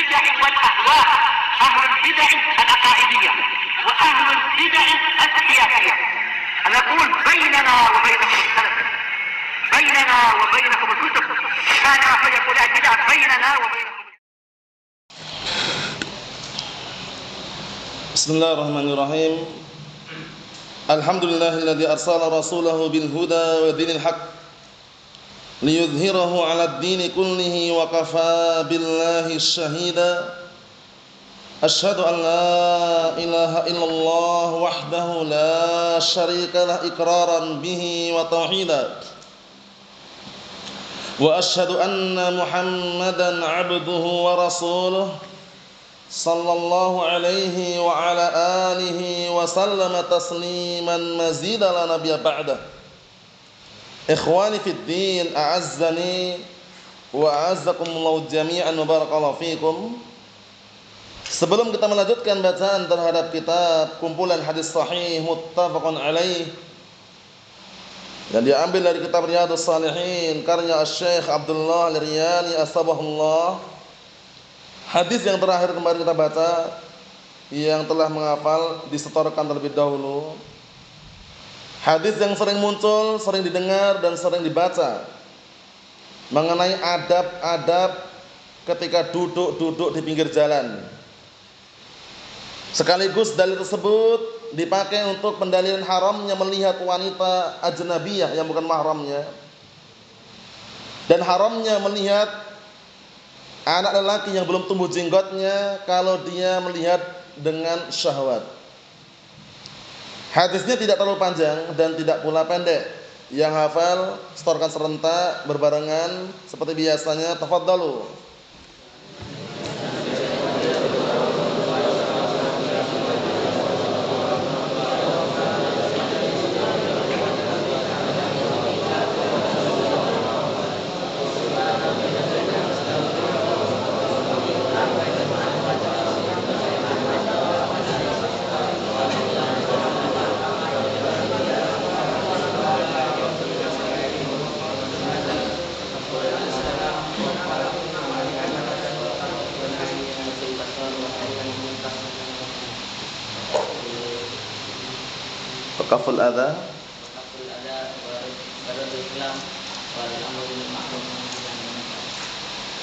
البدع والأهواء، أهل البدع العقائدية وأهل البدع السياسية. نقول بيننا وبينكم السلف، بيننا وبينكم الكتب، كان فيقول البدع بيننا وبينكم. Bismillahirrahmanirrahim. Alhamdulillahilladzi arsala rasulahu bil huda wa dinil haq liyudhhirahu 'alad dini kullihi wa kafaa billahi syahida. Asyhadu an la ilaha illallah wahdahu la syarika lah iqraran bihi wa tauhida. Wa asyhadu anna Muhammadan 'abduhu wa rasuluhu sallallahu alaihi wa ala alihi wa sallama tasliman mazida la nabiyya ba'dah. Ikhwani fid din, a'azzani wa a'azzakumullahu jami'an wa barakallahu fikum. Sebelum kita melanjutkan bacaan terhadap kitab kumpulan hadis sahih muttafaqun alaih yang diambil dari kitab Riyadhus Shalihin karya Syekh Abdullah Al-Riyani asbahullah. Hadis yang terakhir kemarin kita baca, yang telah menghafal disetorkan terlebih dahulu. Hadis yang sering muncul, sering didengar dan sering dibaca mengenai adab-adab ketika duduk-duduk di pinggir jalan. Sekaligus dalil tersebut dipakai untuk pendalilan haramnya melihat wanita ajnabiyah yang bukan mahramnya, dan haramnya melihat anak lelaki yang belum tumbuh jenggotnya kalau dia melihat dengan syahwat. Hadisnya tidak terlalu panjang dan tidak pula pendek. Yang hafal setorkan serentak berbarengan seperti biasanya. Tafadhalu. Kaful adha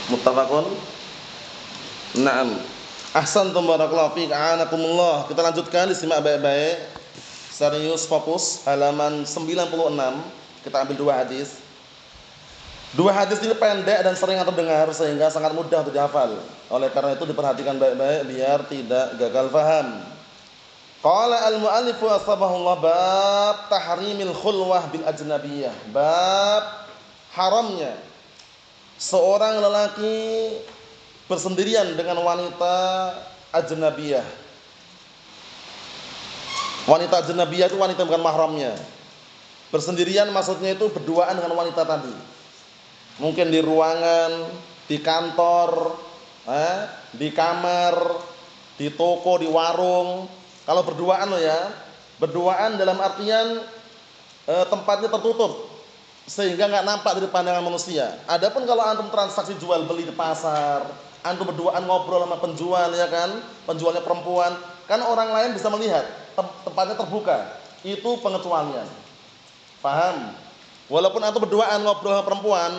muttafaqun. Naam. Ahsantum barakallahu fiik, a'anakumullah. Kita lanjutkan, disimak baik-baik. Serius, fokus. Halaman 96. Kita ambil dua hadis. Dua hadis ini pendek dan sering terdengar sehingga sangat mudah untuk dihafal. Oleh karena itu diperhatikan baik-baik biar tidak gagal paham. Qala al-mu'allif asbahullah bab tahrimil khulwah bil ajnabiyah. Bab haramnya seorang lelaki bersendirian dengan wanita ajnabiyah. Wanita ajnabiyah itu wanita bukan mahramnya. Bersendirian maksudnya itu berduaan dengan wanita tadi. Mungkin di ruangan, di kantor, di kamar, di toko, di warung. Kalau berduaan loh ya, berduaan dalam artian tempatnya tertutup sehingga nggak nampak dari pandangan manusia. Adapun kalau antum transaksi jual beli di pasar, antum berduaan ngobrol sama penjual ya kan, penjualnya perempuan, kan orang lain bisa melihat, tempatnya terbuka. Itu pengecualian. Paham? Walaupun antum berduaan ngobrol sama perempuan,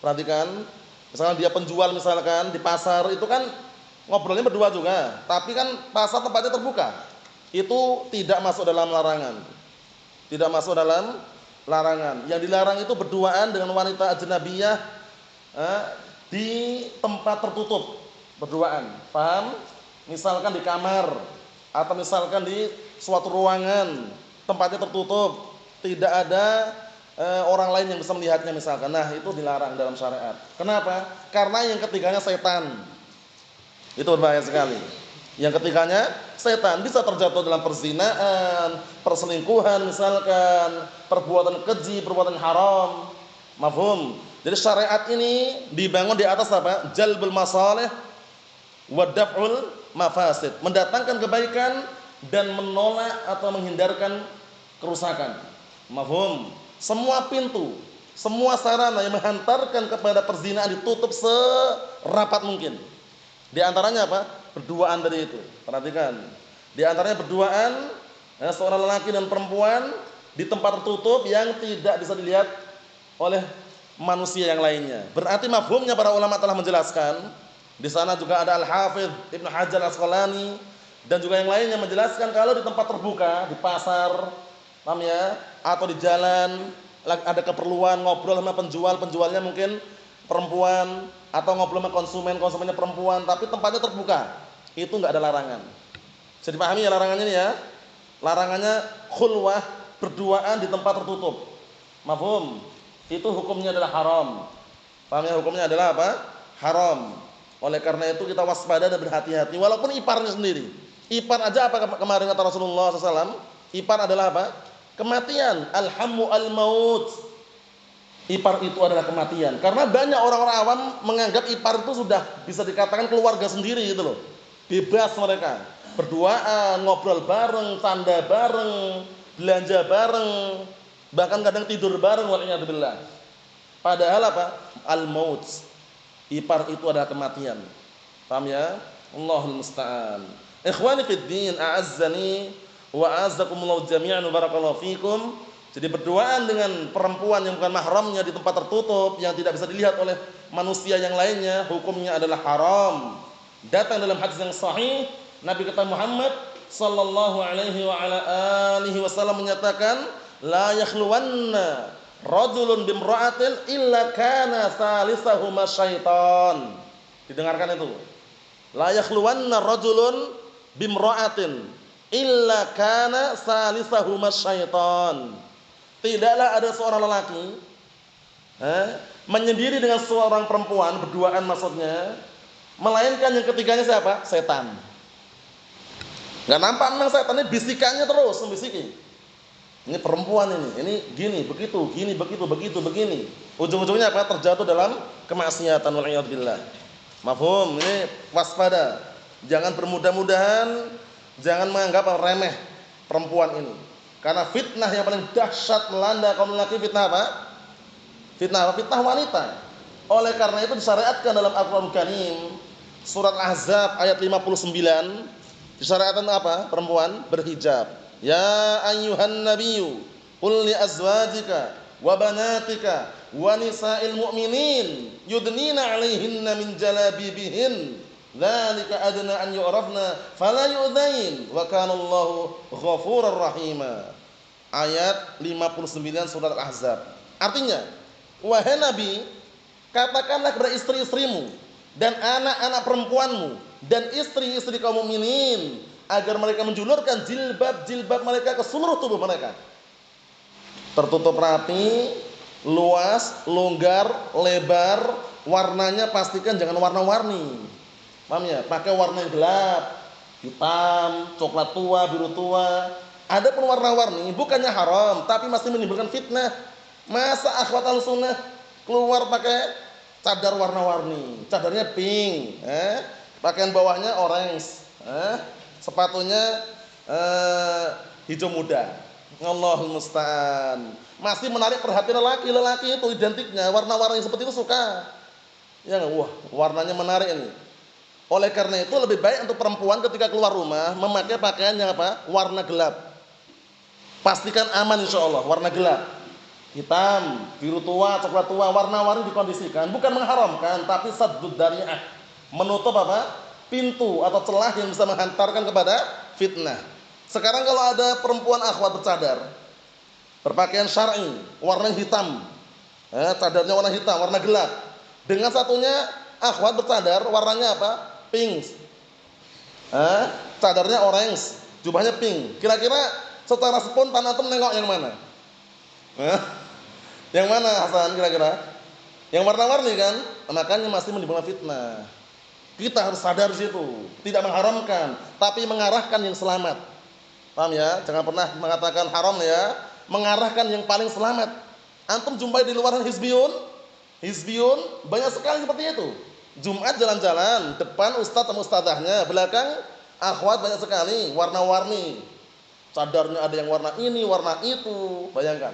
perhatikan, misalnya dia penjual misalkan di pasar itu kan ngobrolnya berdua juga, tapi kan pasar tempatnya terbuka. Itu tidak masuk dalam larangan. Tidak masuk dalam larangan. Yang dilarang itu berduaan dengan wanita ajnabiyah di tempat tertutup, berduaan. Paham? Misalkan di kamar atau misalkan di suatu ruangan, tempatnya tertutup, tidak ada orang lain yang bisa melihatnya misalkan. Nah, itu dilarang dalam syariat. Kenapa? Karena yang ketiganya setan. Itu berbahaya sekali. Yang ketiganya setan, bisa terjatuh dalam perzinaan, perselingkuhan misalkan, perbuatan keji, perbuatan haram. Mafhum? Jadi syariat ini dibangun di atas apa? Jalbul masalih wa daf'ul mafasid. Mendatangkan kebaikan dan menolak atau menghindarkan kerusakan. Mafhum? Semua pintu, semua sarana yang menghantarkan kepada perzinaan ditutup serapat mungkin. Di antaranya apa? Berduaan tadi itu. Perhatikan. Di antaranya berduaan seorang lelaki dan perempuan di tempat tertutup yang tidak bisa dilihat oleh manusia yang lainnya. Berarti mafhumnya para ulama telah menjelaskan. Di sana juga ada Al-Hafidz Ibnu Hajar Al-Asqalani dan juga yang lainnya menjelaskan kalau di tempat terbuka, di pasar, paham ya, atau di jalan ada keperluan ngobrol sama penjual, penjualnya mungkin perempuan, atau ngobrol sama konsumen, konsumennya perempuan, tapi tempatnya terbuka, itu enggak ada larangan. Bisa dipahami ya larangannya ini ya? Larangannya khulwah, berduaan di tempat tertutup. Mafhum? Itu hukumnya adalah haram. Paham ya, hukumnya adalah apa? Haram. Oleh karena itu kita waspada dan berhati-hati walaupun iparnya sendiri. Ipar aja apa kemarin kata Rasulullah SAW? Ipar adalah apa? Kematian. Alhammu al-maut. Ipar itu adalah kematian. Karena banyak orang-orang awam menganggap ipar itu sudah bisa dikatakan keluarga sendiri gitu loh. Bebas mereka. Berduaan, ngobrol bareng, tanda bareng, belanja bareng, bahkan kadang tidur bareng waliyadzubillah. Padahal apa? Al-maut. Ipar itu adalah kematian. Paham ya? Allahul musta'an. Ikhwani fid din, a'azzani wa a'azzakumullahu jami'an wa barakallahu fikum. Jadi berduaan dengan perempuan yang bukan mahramnya di tempat tertutup yang tidak bisa dilihat oleh manusia yang lainnya, hukumnya adalah haram. Datang dalam hadis yang sahih, Nabi kita Muhammad sallallahu alaihi wa ala alihi wasallam menyatakan, la yakhluwanna rajulun bimra'atin illa kana salisahuma syaitan. Didengarkan itu. La yakhluwanna rajulun bimra'atin illa kana salisahuma syaitan. Tidaklah ada seorang lelaki menyendiri dengan seorang perempuan, berduaan maksudnya, melainkan yang ketiganya siapa? Setan. Enggak nampak memang setannya, bisikannya terus membisiki. Ini perempuan ini gini, begitu, gini, begitu, begitu, begini. Ujung-ujungnya apa? Terjatuh dalam kemaksiatan wal'iyadzubillah. Mafhum? Ini waspada. Jangan bermudah-mudahan, jangan menganggap remeh perempuan ini. Karena fitnah yang paling dahsyat melanda kaum lelaki, fitnah apa? Fitnah apa? Fitnah wanita. Oleh karena itu disyariatkan dalam Al-Qur'anul Karim, surat Ahzab ayat 59, disyariatkan apa? Perempuan berhijab. Ya ayyuhan nabiyyu qul li azwajika wa banatika wa nisa'il mu'minin yudnina 'alaihinna min jalabibihin dzalika adna an yu'rafna fala yu'dzain wa kana Allahu ghafurur rahima. Ayat 59 surat Al-Ahzab. Artinya, wahai Nabi, katakanlah kepada istri-istrimu dan anak-anak perempuanmu dan istri-istri kaum mukminin agar mereka menjulurkan jilbab-jilbab mereka ke seluruh tubuh mereka. Tertutup rapi, luas, longgar, lebar, warnanya pastikan jangan warna-warni. Paham ya? Pakai warna yang gelap, hitam, coklat tua, biru tua. Adapun warna-warni bukannya haram, tapi masih menimbulkan fitnah. Masa akhwat al-sunnah keluar pakai cadar warna-warni, cadarnya pink, pakaian bawahnya orange, sepatunya hijau muda. Allahul musta'an. Masih menarik perhatian lelaki itu identiknya warna-warni seperti itu suka. Ya, wah, warnanya menarik ini. Oleh karena itu lebih baik untuk perempuan ketika keluar rumah memakai pakaian yang apa? Warna gelap. Pastikan aman insyaallah, warna gelap. Hitam, biru tua, coklat tua, warna-warni dikondisikan, bukan mengharamkan, tapi saddud dari'ah. Menutup apa? Pintu atau celah yang bisa menghantarkan kepada fitnah. Sekarang kalau ada perempuan akhwat bercadar, berpakaian syar'i, warna hitam, cadarnya warna hitam, warna gelap. Dengan satunya akhwat bercadar, warnanya apa? Pink. Cadarnya orange, jubahnya pink. Kira-kira secara spontan antum nengok yang mana? Yang mana Hasan kira-kira? Yang warna-warni kan? Makanya masih menimbulkan fitnah. Kita harus sadar di situ, tidak mengharamkan, tapi mengarahkan yang selamat. Paham ya? Jangan pernah mengatakan haram ya, mengarahkan yang paling selamat. Antum jumpai di luar hizbiyun banyak sekali seperti itu. Jumat jalan-jalan, depan ustaz sama ustazahnya, belakang akhwat banyak sekali, warna-warni. Cadarnya ada yang warna ini, warna itu, bayangkan.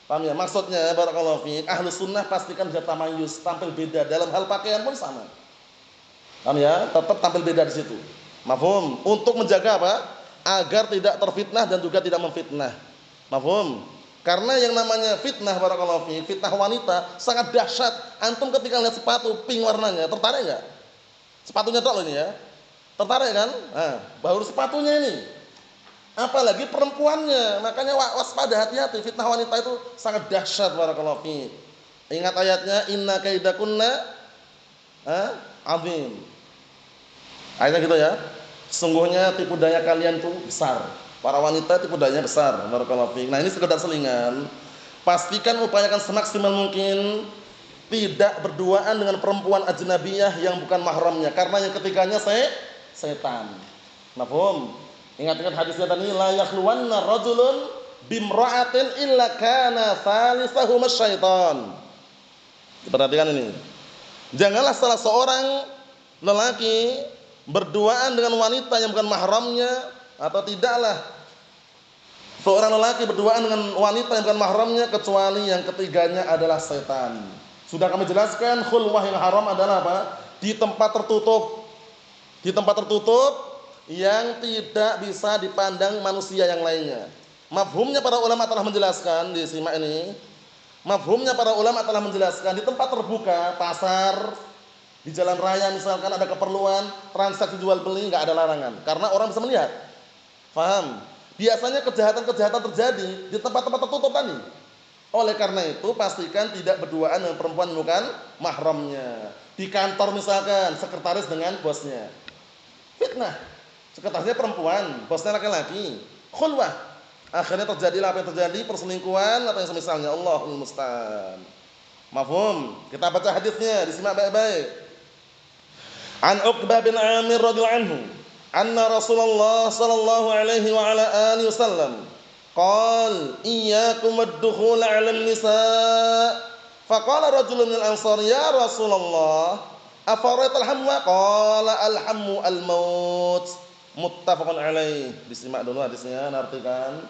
Paham ya? Maksudnya barakallahu fiik, ahlus sunnah pastikan bisa tamayus, tampil beda dalam hal pakaian pun sama. Paham ya? Tetap tampil beda di situ. Mafhum? Untuk menjaga apa? Agar tidak terfitnah dan juga tidak memfitnah. Mafhum? Karena yang namanya fitnah barakallahu fi, fitnah wanita sangat dahsyat. Antum ketika lihat sepatu pink warnanya, tertarik enggak? Sepatunya tok loh ini ya. Tertarik kan? Nah, baru sepatunya ini. Apalagi perempuannya. Makanya waspada, hati-hati, fitnah wanita itu sangat dahsyat barakallahu fi. Ingat ayatnya, inna kaidakunna azim. Ayatnya gitu ya. Sungguhnya tipu daya kalian tuh besar. Para wanita tipu dayanya besar. Barakallahu fiik. Nah, ini sekedar selingan. Pastikan upayakan semaksimal mungkin tidak berduaan dengan perempuan ajnabiyah yang bukan mahramnya, karena yang ketiganya setan. Mafhum? Ingat-ingat hadisnya tadi, la yakhluwanna rajulun bimra'atin illa kana thalithahuma syaitan. Perhatikan ini. Janganlah salah seorang lelaki berduaan dengan wanita yang bukan mahramnya, atau tidaklah seorang lelaki berduaan dengan wanita yang bukan mahramnya kecuali yang ketiganya adalah setan. Sudah kami jelaskan, khulwah yang haram adalah apa? Di tempat tertutup. Di tempat tertutup yang tidak bisa dipandang manusia yang lainnya. Mafhumnya para ulama telah menjelaskan, disimak ini. Mafhumnya para ulama telah menjelaskan di tempat terbuka, pasar, di jalan raya misalkan ada keperluan transaksi jual beli, nggak ada larangan karena orang bisa melihat. Paham? Biasanya kejahatan-kejahatan terjadi di tempat-tempat tertutup tadi. Oleh karena itu pastikan tidak berduaan dengan perempuan bukan mahramnya. Di kantor misalkan sekretaris dengan bosnya. Fitnah. Sekretarisnya perempuan, bosnya laki-laki. Khulwah. Akhirnya terjadilah apa yang terjadi, perselingkuhan atau yang semisalnya. Allahul musta'an. Mafhum? Kita baca hadisnya, disimak baik-baik. An Uqbah bin Amir radhiyallahu anhu, anna Rasulullah sallallahu alaihi wa ala alihi wasallam qala iyyakum ad-dukhul 'ala an-nisa'. Faqala rajulun minal ansar, ya Rasulullah, afara'aital hamwa? Qala al-hammu al-maut. Muttafaqun alaih. Disimak dulu hadisnya, artikan.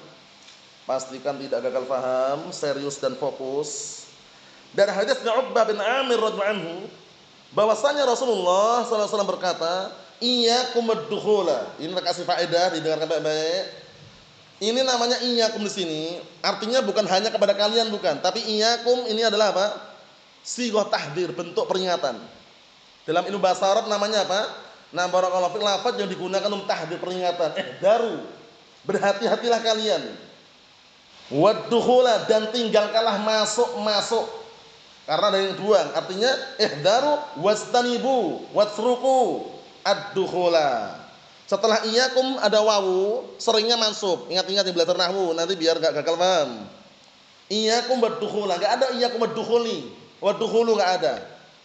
Pastikan tidak gagal paham, serius dan fokus. Dari hadisnya Uqbah bin Amir radhiyallahu anhu, bahwasanya Rasulullah sallallahu alaihi wasallam berkata, iyyakum ad-dukhula. Ini kasih faedah, didengarkan baik-baik. Ini namanya iyyakum di sini, artinya bukan hanya kepada kalian, bukan, tapi iyyakum ini adalah apa? Sighah tahdzir, bentuk peringatan. Dalam ilmu bahasa Arab namanya apa? Nah, barakallahu fiik, lafaz yang digunakan untuk tahdzir, peringatan. Daru. Berhati-hatilah kalian. Wad-dukhula, dan tinggalkanlah masuk. Karena ada yang dua, artinya ihdaru wastanibu watsruku ad-dukhula. Setelah iyyakum ada wawu, seringnya mansub. Ingat-ingat yang belajar nahwu, nanti biar enggak gagal paham. Iyyakum wad-dukhula, enggak ada iyyakum wad-dukhuli. Wad-dukhulu enggak ada.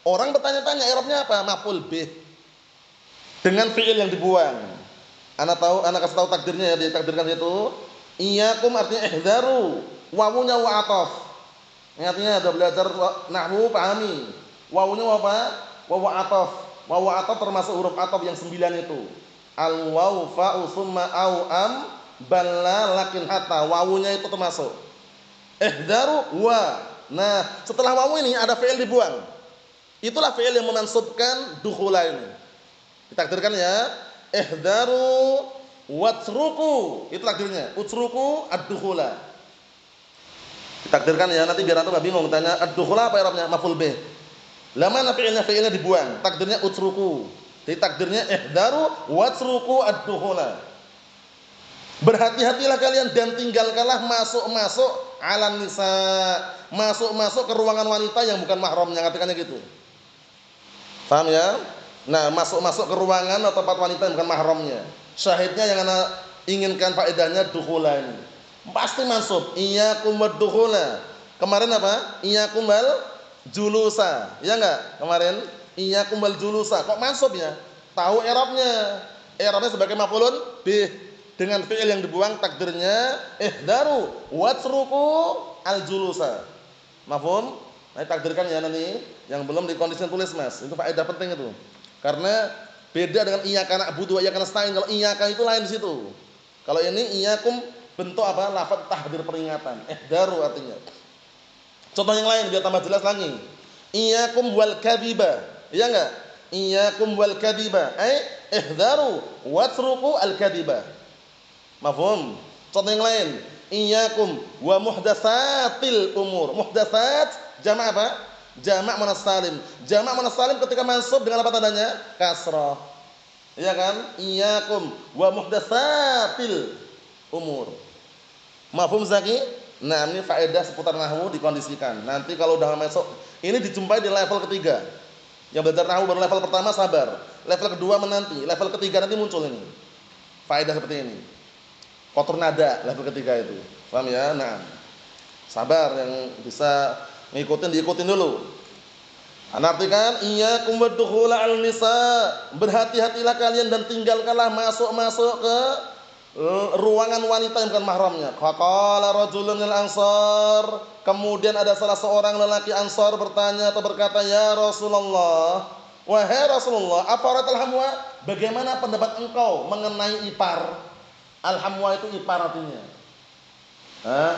Orang bertanya-tanya i'rabnya apa? Maf'ul bih. Dengan fi'il yang dibuang. Anak kasih tahu takdirnya ya, ditakdirkan itu. Iyyakum artinya ihdaru, wawunya wa ataf. Ingatnya ada belajar nahwu, pahami. Wawunya apa? Wawu ataf. Wawu ataf termasuk huruf ataf yang 9 itu. Al-wawu fa'u summa au am balla lakin hatta. Wawunya itu termasuk. Ihdaru wa. Nah, setelah wawu ini ada fi'il dibuang. Itulah fi'il yang memansubkan dukhula ini. Ditakdirkan ya. Ihdaru watsruku. Itu takdirnya. Utsruku ad-dukhula. Ditakdirkan ya, nanti biar antum enggak bingung tanya ad-dukhula apa i'rabnya? Maf'ul bih. Lah mana fi'ilnya dibuang. Takdirnya utsruku. Jadi takdirnya ihdaru watsruku ad-dukhula. Berhati-hatilah kalian dan tinggalkanlah masuk-masuk 'alan nisa. Masuk-masuk ke ruangan wanita yang bukan mahramnya, artinya gitu. Paham ya? Nah, masuk-masuk ke ruangan atau tempat wanita yang bukan mahramnya. Syahidnya yang ana inginkan faedahnya dukhula ini. Pasti mansub. Iyyakum wad-dukhula. Kemarin apa? Iyyakum wal julusa. Ya enggak? Kemarin iyyakum wal julusa. Kok mansub ya? Tahu i'rabnya. I'rabnya sebagai maf'ulun bih. Dengan fi'il yang dibuang takdirnya ihdaru watsruku al julusa. Mafhum? Nah, takdirkan ya nanti. Yang belum dikondisikan tulis, Mas. Itu faedah penting itu. Karena beda dengan iyyaka na'budu wa iyyaka nasta'in. Kalau iyyaka itu lain di situ. Kalau ini iyyakum bentuk apa? Lafaz tahdzir, peringatan. Ihdaru artinya. Contoh yang lain biar tambah jelas lagi. Iyyakum wal kadhiba. Iya enggak? iyyakum wal kadiba, ihdaru watruku al kadiba. Mafhum? Contoh yang lain, iyyakum wa muhdatsatil umur. Muhdatsat jamak apa? Jamak muannats salim. Jamak muannats salim ketika mansub dengan apa tandanya? Kasrah. Iya kan? Iyyakum wa muhdatsatil umur. Mafhum Zaki? Nah, ini faedah seputar nahwu dikondisikan. Nanti kalau udah masuk, ini dijumpai di level ketiga. Yang belajar nahwu baru level pertama sabar. Level kedua menanti. Level ketiga nanti muncul ini. Faedah seperti ini. Kotor nada level ketiga itu. Paham ya? Nah, sabar yang bisa ngikutin diikutin dulu. Artikan iyyakum wadkhula al-nisa. Berhati-hatilah kalian dan tinggalkanlah masuk-masuk ke ruangan wanita yang bukan mahramnya. Qala rajulun minal ansar. Kemudian ada salah seorang lelaki Ansar bertanya atau berkata, "Ya Rasulullah, wahai Rasulullah, afaratal hamwa? Bagaimana pendapat engkau mengenai ipar?" Al-hamwa itu ipar artinya.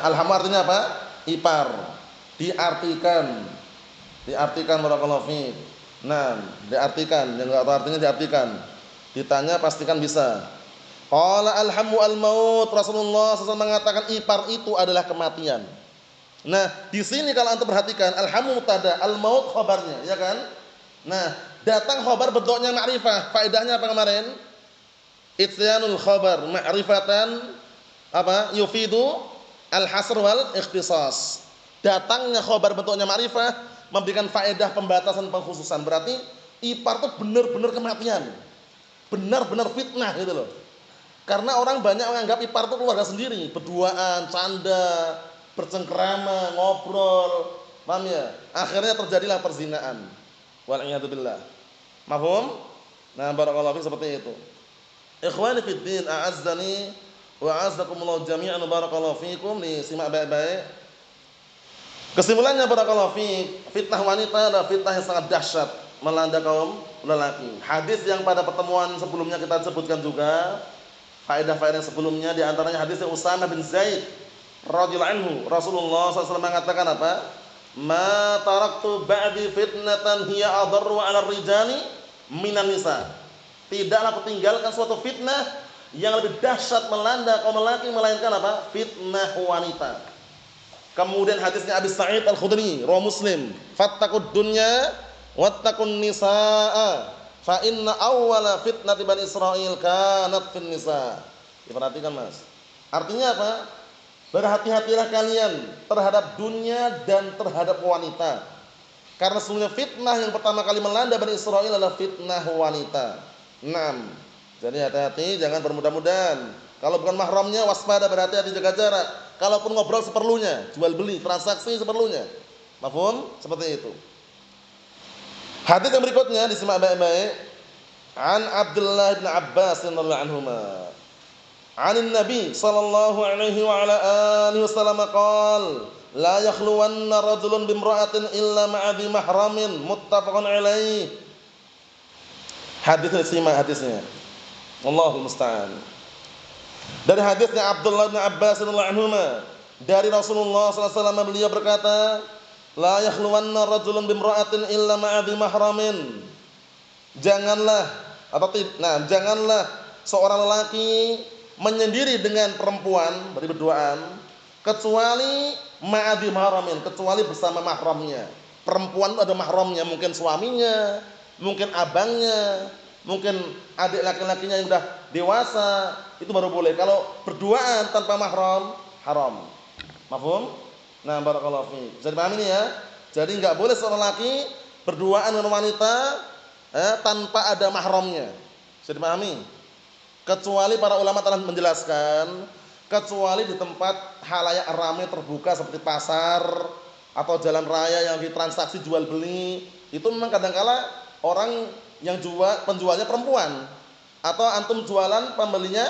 Al-hamwa artinya apa? Ipar. Diartikan barakallahu fiik. Nah, diartikan, yang enggak tahu artinya diartikan. Ditanya pastikan bisa. Qala alhamu al-maut. Rasulullah SAW mengatakan ipar itu adalah kematian. Nah, di sini kalau antum perhatikan, alhamu mubtada, al-maut khabarnya, ya kan? Nah, datang khabar bentuknya ma'rifah. Faedahnya apa kemarin? Ityanul khabar ma'rifatan apa? Yufidu al-hasr wal ikhtisas. Datangnya khabar bentuknya ma'rifah memberikan faedah pembatasan pengkhususan. Berarti ipar itu benar-benar kematian. Benar-benar fitnah gitu loh. Karena orang banyak menganggap ipar itu keluarga sendiri, berduaan, canda, bercengkerama, ngobrol, paham ya? Akhirnya terjadilah perzinaan. Wal iyadu billah. Mafhum? Nah, barakallahu fiik seperti itu. Ikhwani fid din, a'azzani wa a'azzakumullah jami'an, barakallahu fiikum. Disimak baik-baik. Kesimpulannya barakallahu fiik, fitnah wanita adalah fitnah yang sangat dahsyat melanda kaum lelaki. Hadis yang pada pertemuan sebelumnya kita sebutkan juga. Faedah-faedah sebelumnya di antaranya hadis Usamah bin Zaid radhiyallahu anhu. Rasulullah SAW mengatakan apa? Ma taraktu ba'di fitnatan hiya adarru 'ala rijali minan nisa. Tidaklah aku tinggalkan suatu fitnah yang lebih dahsyat melanda kaum lelaki melainkan apa? Fitnah wanita. Kemudian hadisnya Abi Sa'id Al-Khudri, riwayat Muslim, fattaqud dunya wattaqun nisaa. Fa inna awwala fitnati Bani Israil kanat fin nisa. Diperhatikan Mas. Artinya apa? Berhati-hatilah kalian terhadap dunia dan terhadap wanita. Karena sesungguhnya fitnah yang pertama kali melanda Bani Israil adalah fitnah wanita. 6. Jadi hati-hati, jangan bermudah-mudahan. Kalau bukan mahramnya waspada, berhati-hati, jaga jarak. Kalaupun ngobrol seperlunya, jual beli, transaksi seperlunya. Mafhum? Seperti itu. Hadis yang berikutnya disimak baik-baik. An Abdullah bin Abbas radhiyallahu anhuma. Anin Nabi sallallahu alaihi wa ala alihi wasallam qaal, la yakhluwanna rajulun bimra'atin illa ma'a dhi mahramin, muttafaqun alaih. Hadis disimak hadisnya. Allahul musta'an. Dari hadisnya Abdullah bin Abbas radhiyallahu anhuma, dari Rasulullah sallallahu alaihi wasallam beliau berkata, la yakhluwanna rajulun bimra'atin illa ma'adhi mahramin. Janganlah seorang lelaki menyendiri dengan perempuan, berduaan, kecuali ma'adhi mahramin, kecuali bersama mahramnya. Perempuan itu ada mahramnya, mungkin suaminya, mungkin abangnya, mungkin adik laki-lakinya yang sudah dewasa, itu baru boleh. Kalau berduaan tanpa mahram, haram. Mafhum? Nah, barakallahu fiik. Bisa dipahami ini ya? Jadi enggak boleh seorang laki berduaan dengan wanita tanpa ada mahramnya. Bisa dipahami? Kecuali para ulama telah menjelaskan, kecuali di tempat halayak ramai terbuka seperti pasar atau jalan raya yang ditransaksi jual beli, itu memang kadangkala orang yang penjualnya perempuan atau antum jualan pembelinya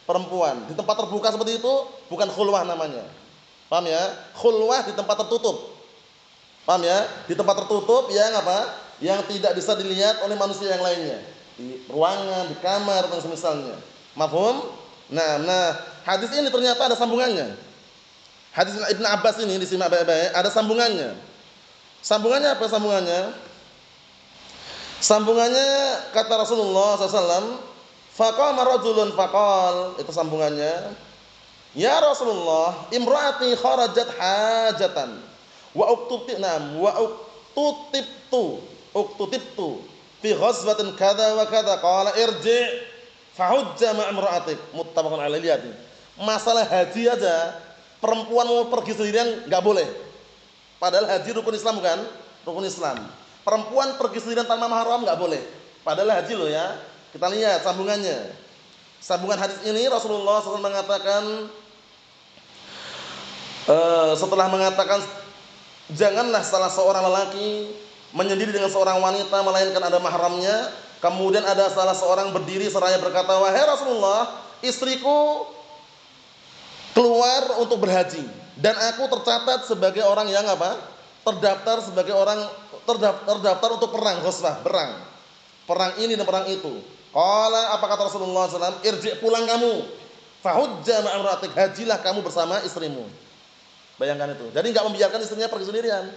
perempuan. Di tempat terbuka seperti itu bukan khulwah namanya. Paham ya? Khulwah di tempat tertutup. Paham ya? Di tempat tertutup yang apa? Yang tidak bisa dilihat oleh manusia yang lainnya. Di ruangan, di kamar dan semisalnya. Mafhum? Nah, hadis ini ternyata ada sambungannya. Hadis Ibnu Abbas ini disimak baik-baik, ada sambungannya. Sambungannya apa sambungannya? Sambungannya kata Rasulullah SAW, faqama rajulun faqal, itu sambungannya. Ya Rasulullah, imraati kharajat hajatan wa uktutibtu fi ghazwatin kadza wa kadza qala irji' fahujja ma' imra'atik, muttafaqun alaihi. Lihat nih. Masalah haji aja perempuan mau pergi sendirian enggak boleh. Padahal haji rukun Islam bukan? Rukun Islam. Perempuan pergi sendirian tanpa mahram enggak boleh. Padahal haji loh ya. Kita lihat sambungannya. Sambungan hadis ini Rasulullah SAW mengatakan setelah mengatakan janganlah salah seorang lelaki menyendiri dengan seorang wanita melainkan ada mahramnya. Kemudian ada salah seorang berdiri seraya berkata, wahai Rasulullah, istriku keluar untuk berhaji dan aku tercatat sebagai orang yang apa? Terdaftar sebagai orang terdaftar untuk perang ghazwah, perang ini dan perang itu. Qala, apa kata Rasulullah SAW? Irji', pulang kamu. Fahujja ma'amratik, hajilah kamu bersama istrimu. Bayangkan itu. Jadi enggak membiarkan istrinya pergi sendirian.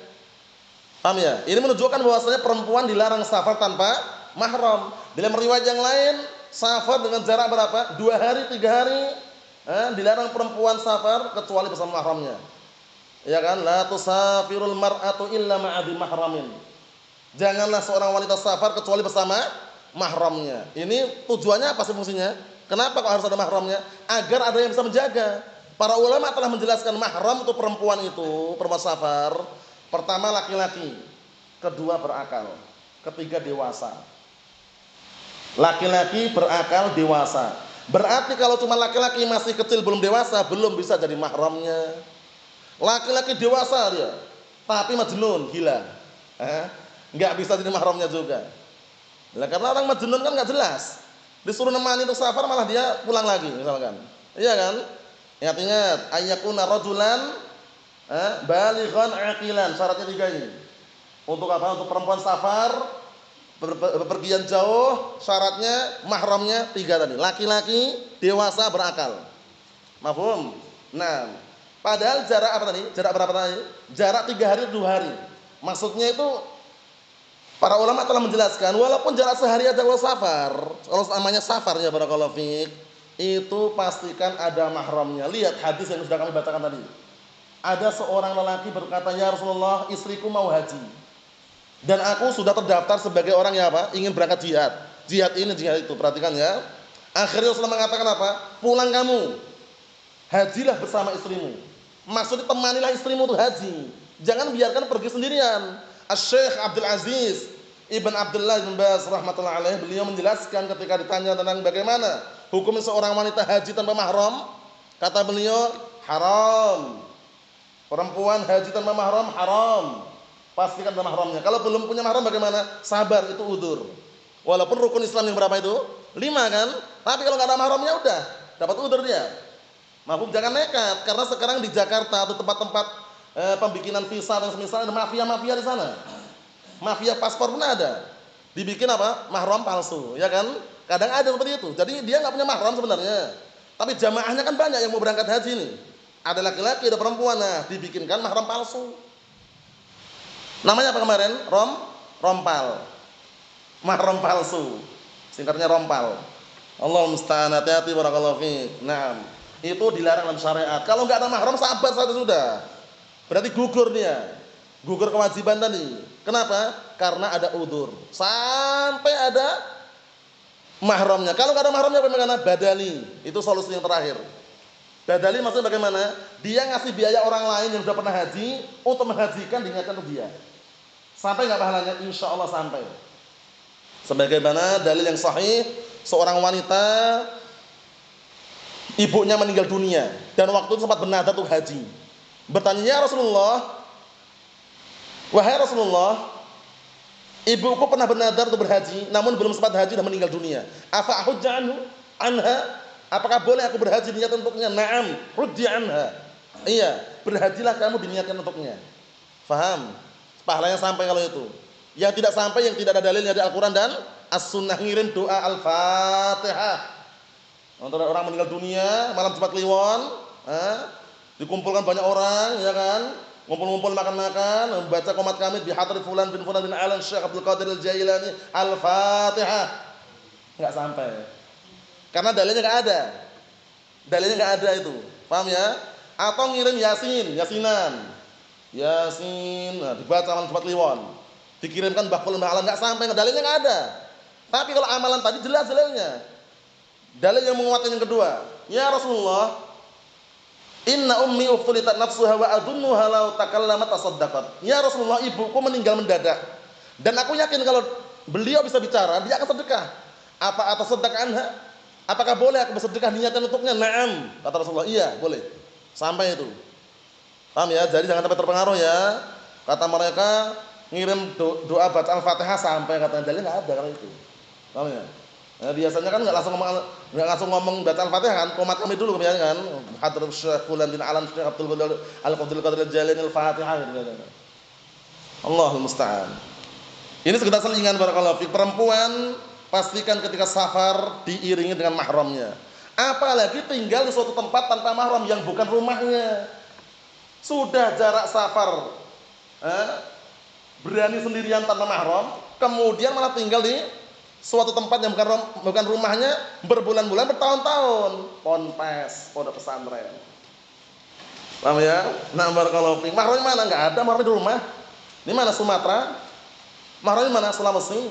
Paham ya? Ini menunjukkan bahwasanya perempuan dilarang safar tanpa mahram. Dalam riwayat yang lain, safar dengan jarak berapa? 2 hari, 3 hari. Dilarang perempuan safar kecuali bersama mahramnya. Ya kan? La tusafirul mar'atu illa ma'adhi mahramin. Janganlah seorang wanita safar kecuali bersama mahramnya. Ini tujuannya apa sih fungsinya? Kenapa kok harus ada mahramnya? Agar ada yang bisa menjaga. Para ulama telah menjelaskan mahram untuk perempuan itu, perempuan safar, pertama laki-laki, kedua berakal, ketiga dewasa. Laki-laki berakal dewasa. Berarti kalau cuma laki-laki masih kecil belum dewasa, belum bisa jadi mahramnya. Laki-laki dewasa dia, tapi majnun, gila. Enggak bisa jadi mahramnya juga. Lah karena orang majnun kan enggak jelas. Disuruh nemani untuk safar malah dia pulang lagi misalkan. Iya kan? Ingat-ingat, ayyakuna rajulan balighan aqilan, syaratnya 3 ini. Untuk apa? Untuk perempuan safar bepergian jauh, syaratnya mahramnya 3 tadi. Laki-laki dewasa berakal. Mafhum? Nah, padahal jarak apa tadi? Jarak berapa tadi? Jarak 3 hari 2 hari. Maksudnya itu para ulama telah menjelaskan walaupun jarak sehari aja kalau safar, kalau namanya safar ya barakallahu fiik, itu pastikan ada mahramnya. Lihat hadis yang sudah kami bacakan tadi. Ada seorang lelaki berkata, "Ya Rasulullah, istriku mau haji. Dan aku sudah terdaftar sebagai orang yang apa? Ingin berangkat jihad. Jihad ini, jihad itu." Perhatikan ya. Akhirnya Rasulullah mengatakan apa? "Pulang kamu. Hajilah bersama istrimu." Maksudnya temanilah istrimu untuk haji. Jangan biarkan pergi sendirian. Asy-Syaikh Abdul Aziz Ibn Abdullah Ibn Baz rahmatullahi alaih, beliau menjelaskan ketika ditanya tentang bagaimana hukum seorang wanita haji tanpa mahram, kata beliau, haram. Perempuan haji tanpa mahram haram. Pastikan ada mahramnya. Kalau belum punya mahram bagaimana? Sabar, itu udzur. Walaupun rukun Islam yang berapa itu? 5 kan? Tapi kalau nggak ada mahramnya udah dapat udzur dia. Mahfum, jangan nekat karena sekarang di Jakarta atau tempat-tempat pembikinan visa dan semisal ada mafia-mafia di sana. Mafia paspor pun ada. Dibikin apa? Mahram palsu, ya kan? Kadang ada seperti itu. Jadi dia nggak punya mahram sebenarnya. Tapi jamaahnya kan banyak yang mau berangkat haji ini. Ada laki-laki, ada perempuan. Nah, dibikinkan mahram palsu. Namanya apa kemarin? Rompal. Mahram palsu. Singkatnya rompal. Allah musta'an, hati-hati barakallahu fiik. Nah, itu dilarang dalam syariat. Kalau nggak ada mahram sabar saja sudah. Berarti gugur dia. Gugur kewajiban tadi. Kenapa? Karena ada udzur. Sampai ada mahramnya. Kalau nggak ada mahramnya bagaimana? Badali. Itu solusi yang terakhir. Badali maksudnya bagaimana? Dia ngasih biaya orang lain yang sudah pernah haji untuk menghajikan, diingatkan untuk dia. Sampai nggak pahalanya? Insya Allah sampai. Sebagaimana dalil yang sahih, seorang wanita ibunya meninggal dunia dan waktu itu sempat bernadar untuk haji. Bertanya, "Ya Rasulullah, wahai Rasulullah, ibuku pernah bernadar untuk berhaji, namun belum sempat haji dan meninggal dunia. Afa ahujja anha? Apakah boleh aku berhaji niatan untuknya?" "Na'am, hujji anha." Iya, berhajilah kamu diniatkan untuknya. Faham? Pahalanya sampai kalau itu. Yang tidak sampai, yang tidak ada dalilnya di Al-Quran dan As-Sunnah, ngirim doa Al-Fatihah. Untuk orang meninggal dunia malam Jumat Kliwon, dikumpulkan banyak orang, ya kan? ngumpul-ngumpul makan-makan, membaca qomat kamit bi hadri fulan bin Alan Syekh Abdul Qadir Al-Jailani, Al-Fatihah. Enggak sampai. Karena dalilnya enggak ada. Dalilnya enggak ada itu. Paham ya? Atau ngirim Yasinan. Yasin, nah, dibaca amalan Jumat Kliwon. Dikirimkan Bahqul Ma'alan, enggak sampai, dalilnya enggak ada. Tapi kalau amalan tadi jelas dalilnya. Dalil yang menguatkan yang kedua, ya Rasulullah, inna ummi uftulitat nafsuha wa adunnuha law takallamat tasaddaqat. Ya Rasulullah, ibuku meninggal mendadak. Dan aku yakin kalau beliau bisa bicara, dia akan sedekah. Apa atas sedekah anha? Apakah boleh aku bersedekah niatan untuknya? Naam, kata Rasulullah. Iya, boleh. Sampai itu. Paham ya? Jadi jangan sampai terpengaruh ya. Kata mereka ngirim doa baca Al-Fatihah sampai, katanya dalil enggak ada kalau itu. Paham ya? Nah, biasanya kan enggak langsung ngomong baca Al-Fatihah kan, qomat kami dulu kemudian kan. Hadratus Syekh Fulan bin Alan Syekh Abdul Qadir Al-Jalani Al-Fatihah gitu. Allahul musta'an. Ini sekedar selingan barakallahu fik. Perempuan pastikan ketika safar diiringi dengan mahramnya. Apalagi tinggal di suatu tempat tanpa mahram yang bukan rumahnya. Sudah jarak safar, berani sendirian tanpa mahram, kemudian malah tinggal di suatu tempat yang bukan rumahnya berbulan-bulan, bertahun-tahun, ponpes, pondok pesantren. Paham ya? Nah, barakallahu fiik. Mahram mana? Enggak ada mahram di rumah. Di mana? Sumatera. Mahram mana? Sulawesi.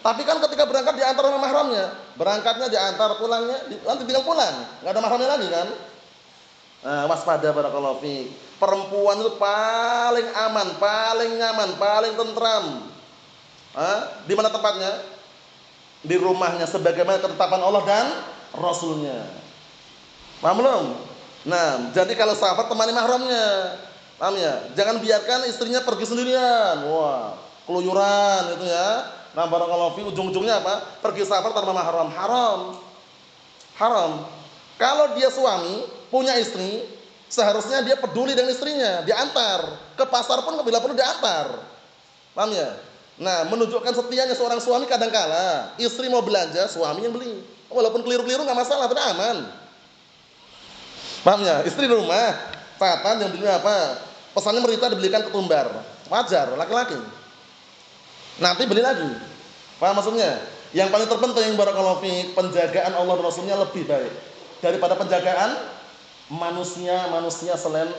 Tapi kan ketika berangkat diantar sama mahramnya, berangkatnya diantar, pulangnya nanti tinggal pulang, enggak ada mahramnya lagi kan? Nah, waspada barakallahu fiik. Perempuan itu paling aman, paling nyaman, paling tentram. Di mana tempatnya? Di rumahnya sebagaimana ketetapan Allah dan Rasulnya. Paham belum? Nah, jadi kalau sahabat temani mahramnya. Paham ya? Jangan biarkan istrinya pergi sendirian. Wah, keluyuran itu ya. Nah, barakallahu fiik, ujung-ujungnya apa? Pergi safar tanpa mahram. Haram. Kalau dia suami punya istri, seharusnya dia peduli dengan istrinya, diantar ke pasar pun bila perlu diantar. Paham ya? Nah, menunjukkan setianya seorang suami kadangkala istri mau belanja, suami yang beli. Walaupun keliru-keliru enggak masalah, tapi aman. Paham ya? Istri di rumah, tatan yang beli apa? Pesannya Merita dibelikan ketumbar. Wajar, laki-laki. Nanti beli lagi. Paham maksudnya? Yang paling terpenting barakallahu fiik, penjagaan Allah dan Rasulnya lebih baik daripada penjagaan manusia selain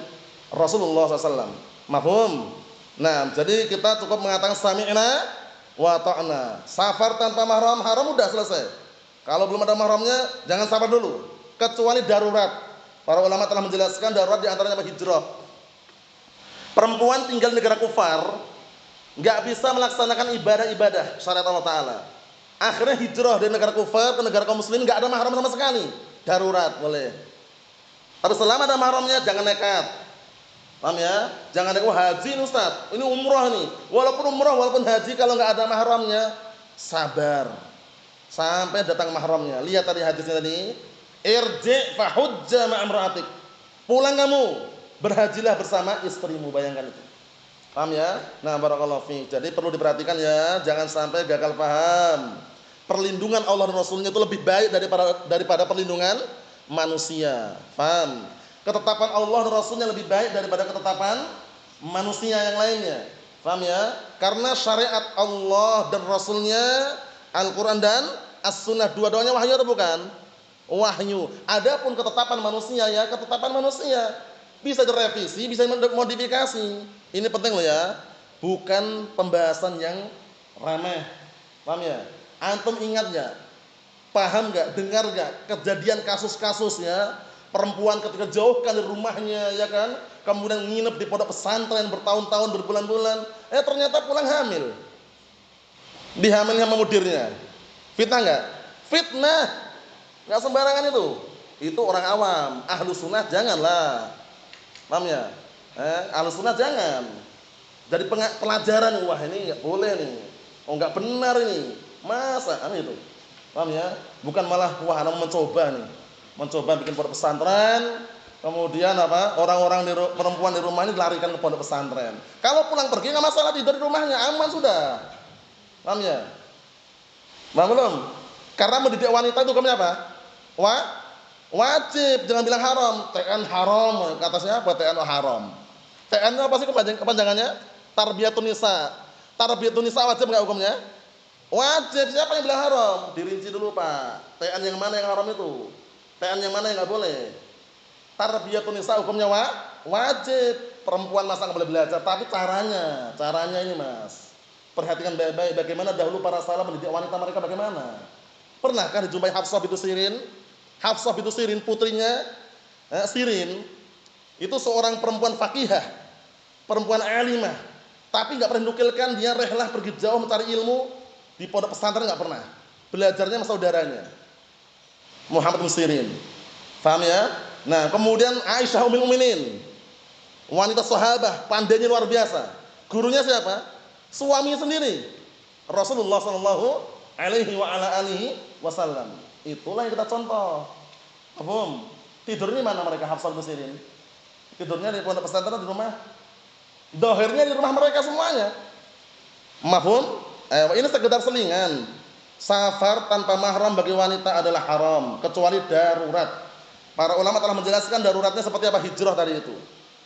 Rasulullah SAW. Mafhum? Nah, jadi kita cukup mengatakan sami'na wa ta'na. Safar tanpa mahram haram, udah selesai. Kalau belum ada mahramnya jangan safar dulu, kecuali darurat. Para ulama telah menjelaskan darurat di antaranya hijrah. Perempuan tinggal di negara kufar, enggak bisa melaksanakan ibadah-ibadah syariat Allah Ta'ala. Akhirnya hijrah dari negara kufar ke negara kaum muslimin, enggak ada mahram sama sekali. Darurat boleh. Tapi selama ada mahramnya jangan nekat. Paham ya? Jangan nekat, haji nih Ustaz, ini umrah nih. Walaupun umrah, walaupun haji, kalau enggak ada mahramnya, sabar sampai datang mahramnya. Lihat tadi hadisnya tadi, irji' fa hujja ma'amra'atik. Pulang kamu, berhajilah bersama istrimu, bayangkan itu. Paham ya? Nah, barakallahu fiik. Jadi perlu diperhatikan ya, jangan sampai gagal paham. Perlindungan Allah dan Rasulnya itu lebih baik daripada perlindungan manusia. Paham? Ketetapan Allah dan Rasulnya lebih baik daripada ketetapan manusia yang lainnya. Paham ya? Karena syariat Allah dan Rasulnya, Al-Quran dan As-Sunnah, dua-duanya wahyu atau bukan? Wahyu. Adapun ketetapan manusia ya, ketetapan manusia. Bisa direvisi, bisa dimodifikasi. Ini penting loh ya. Bukan pembahasan yang remeh. Paham ya? Antum ingat enggak? Paham enggak? Dengar enggak kejadian kasus-kasus ya? Perempuan ketika jauh dari rumahnya ya kan, kemudian nginep di pondok pesantren bertahun-tahun, berbulan-bulan, ternyata pulang hamil. Dihamilnya sama mudirnya. Fitnah enggak? Fitnah. Enggak sembarangan itu. Itu orang awam. Ahlus sunnah janganlah. Paham ya? Ahlus sunnah jangan. Dari pelajaran, wah ini enggak boleh nih. Oh enggak benar ini. Masa itu. Paham ya? Bukan malah wah ana mencoba nih. Mencoba bikin pondok pesantren, kemudian apa? Orang-orang perempuan di rumah ini dilarikan ke pondok pesantren. Kalau pulang pergi enggak masalah, tidur di rumahnya, aman sudah. Paham ya? Paham belum? Karena mendidik wanita itu hukumnya apa? Wajib, jangan bilang haram. TN haram, kata siapa? TN haram. TN-nya apa sih kepanjangannya? Tarbiyatun nisa. Tarbiyatun nisa wajib enggak hukumnya? Wajib. Siapa yang bilang haram? Dirinci dulu, Pak. TN yang mana yang haram itu? TN yang mana yang enggak boleh? Tarbiyatun nisa hukumnya wajib. Perempuan masa enggak boleh belajar, tapi caranya ini, Mas. Perhatikan baik-baik bagaimana dahulu para salaf mendidik wanita mereka bagaimana. Pernahkah dijumpai Hafsah bintu Sirin? Hafsah bintu Sirin putrinya Sirin itu seorang perempuan faqihah, perempuan alimah, tapi enggak pernah nukilkan dia rehlah pergi jauh mencari ilmu di pondok pesantren, enggak pernah. Belajarnya sama saudaranya Muhammad bin Sirin. Paham ya? Nah, kemudian Aisyah ummul mukminin, wanita sahabat, pandainya luar biasa. Gurunya siapa? Suami sendiri, Rasulullah sallallahu alaihi wa ala alihi wasallam. Itulah yang kita contoh. Paham? Tidurnya mana mereka Hafsah bin Sirin? Tidurnya di pondok pesantren di rumah. Dohirnya di rumah mereka semuanya. Mafhum? Ini sekedar selingan. Safar tanpa mahram bagi wanita adalah haram kecuali darurat. Para ulama telah menjelaskan daruratnya seperti apa, hijrah tadi itu.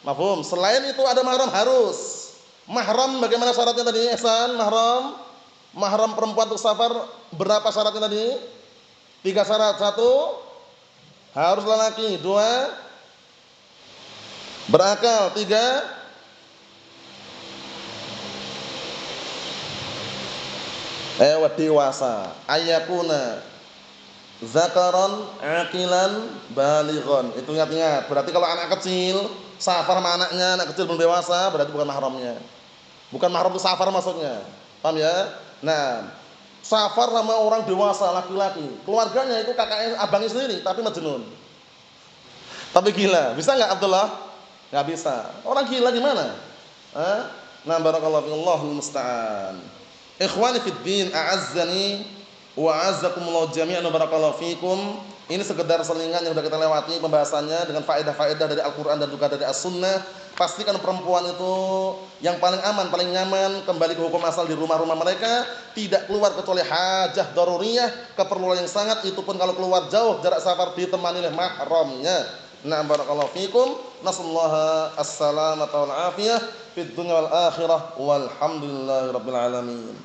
Mafhum? Selain itu ada mahram harus. Mahram bagaimana syaratnya tadi? Ihsan, mahram perempuan untuk safar berapa syaratnya tadi? 3 syarat. 1, harus lelaki. 2, berakal. 3, dewasa. Ayakuna zakaran aqilan balighan. Itu ingat-ingat. Berarti kalau anak kecil safar sama anaknya, anak kecil belum dewasa, berarti bukan mahramnya. Bukan mahram itu safar maksudnya. Paham ya? Nah, safar sama orang dewasa laki-laki, keluarganya itu kakaknya, abangnya sendiri, tapi majnun. Tapi gila. Bisa enggak Abdullah? Enggak bisa. Orang gila gimana? Nah, barakallahu fiikum, Allahul musta'an. Ikhwani fid din, a'azzani wa a'azzakumullah jami'an, barakallahu fiikum. Ini sekedar selingan yang sudah kita lewati pembahasannya dengan faedah-faedah dari Al-Qur'an dan juga dari As-Sunnah. Pastikan perempuan itu yang paling aman, paling nyaman kembali ke hukum asal di rumah-rumah mereka, tidak keluar kecuali hajah daruriyah, keperluan yang sangat, itu pun kalau keluar jauh jarak safar ditemani oleh mahramnya. Nah, barakallahu fiikum. Nasallaha as-salamata wal afiyah fid dunya wal akhirah walhamdulillahirabbil alamin.